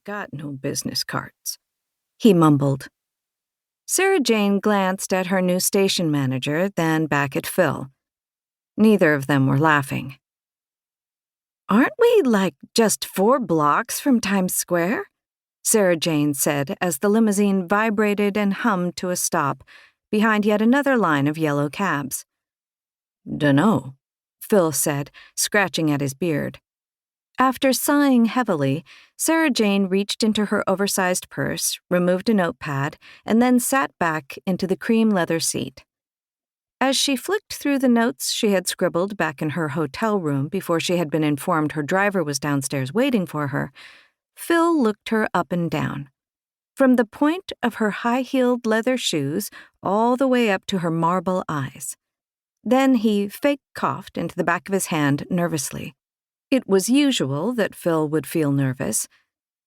got no business cards," he mumbled. Sarah Jane glanced at her new station manager, then back at Phil. Neither of them were laughing. "Aren't we, just 4 blocks from Times Square?" Sarah Jane said as the limousine vibrated and hummed to a stop behind yet another line of yellow cabs. "Dunno," Phil said, scratching at his beard. After sighing heavily, Sarah Jane reached into her oversized purse, removed a notepad, and then sat back into the cream leather seat. As she flicked through the notes she had scribbled back in her hotel room before she had been informed her driver was downstairs waiting for her, Phil looked her up and down. From the point of her high-heeled leather shoes all the way up to her marble eyes. Then he fake coughed into the back of his hand nervously. It was usual that Phil would feel nervous,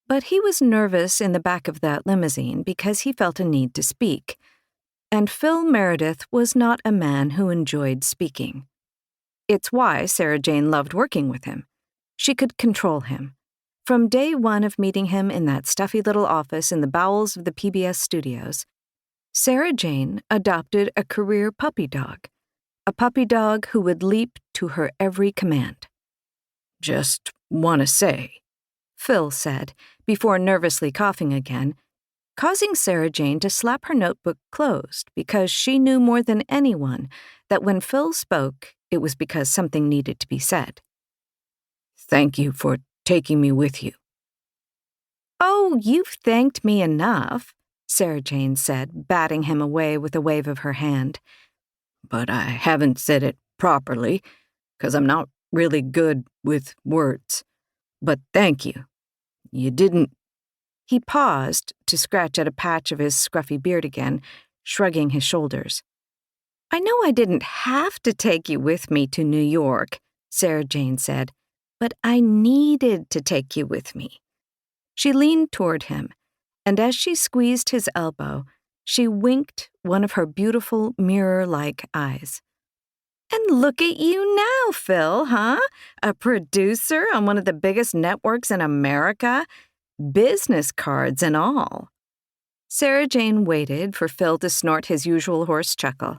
but he was nervous in the back of that limousine because he felt a need to speak. And Phil Meredith was not a man who enjoyed speaking. It's why Sarah Jane loved working with him. She could control him. From day one of meeting him in that stuffy little office in the bowels of the PBS studios, Sarah Jane adopted a career puppy dog. A puppy dog who would leap to her every command. "Just want to say," Phil said, before nervously coughing again, causing Sarah Jane to slap her notebook closed because she knew more than anyone that when Phil spoke, it was because something needed to be said. "Thank you for taking me with you." "Oh, you've thanked me enough," Sarah Jane said, batting him away with a wave of her hand. "But I haven't said it properly, 'cause I'm not really good with words. But thank you. You didn't—" He paused to scratch at a patch of his scruffy beard again, shrugging his shoulders. "I know I didn't have to take you with me to New York," Sarah Jane said, "but I needed to take you with me." She leaned toward him, and as she squeezed his elbow, she winked one of her beautiful mirror-like eyes. "And look at you now, Phil, huh? A producer on one of the biggest networks in America? Business cards and all." Sarah Jane waited for Phil to snort his usual hoarse chuckle,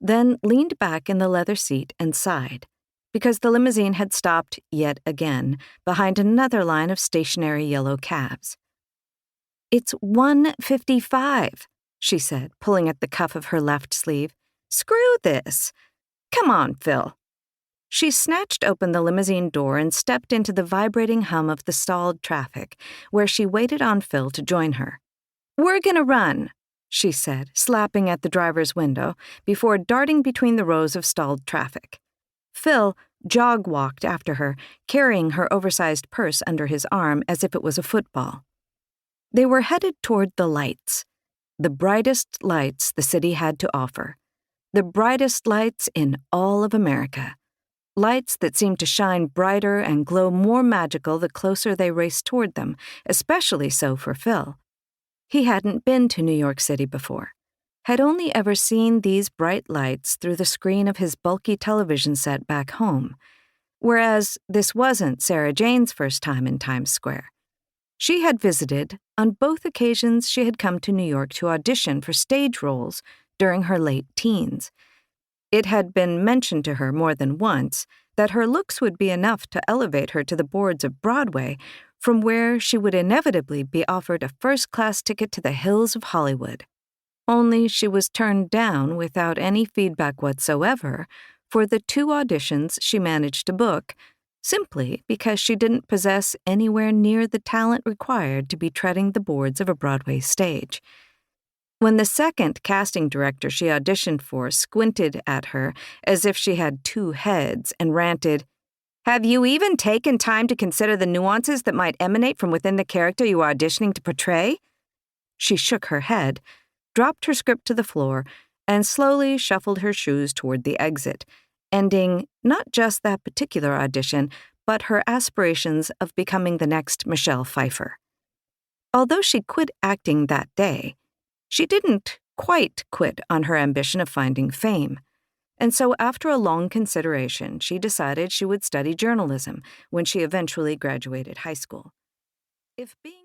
then leaned back in the leather seat and sighed, because the limousine had stopped yet again behind another line of stationary yellow cabs. "It's 1:55, she said, pulling at the cuff of her left sleeve. "Screw this. Come on, Phil." She snatched open the limousine door and stepped into the vibrating hum of the stalled traffic, where she waited on Phil to join her. "We're gonna run," she said, slapping at the driver's window before darting between the rows of stalled traffic. Phil jog-walked after her, carrying her oversized purse under his arm as if it was a football. They were headed toward the lights, the brightest lights the city had to offer, the brightest lights in all of America. Lights that seemed to shine brighter and glow more magical the closer they raced toward them, especially so for Phil. He hadn't been to New York City before, had only ever seen these bright lights through the screen of his bulky television set back home, whereas this wasn't Sarah Jane's first time in Times Square. She had visited on both occasions she had come to New York to audition for stage roles during her late teens. It had been mentioned to her more than once that her looks would be enough to elevate her to the boards of Broadway, from where she would inevitably be offered a first-class ticket to the hills of Hollywood. Only she was turned down without any feedback whatsoever for the 2 auditions she managed to book, simply because she didn't possess anywhere near the talent required to be treading the boards of a Broadway stage. When the second casting director she auditioned for squinted at her as if she had 2 heads and ranted, "Have you even taken time to consider the nuances that might emanate from within the character you are auditioning to portray?" She shook her head, dropped her script to the floor, and slowly shuffled her shoes toward the exit, ending not just that particular audition, but her aspirations of becoming the next Michelle Pfeiffer. Although she quit acting that day, she didn't quite quit on her ambition of finding fame. And so after a long consideration, she decided she would study journalism when she eventually graduated high school. If being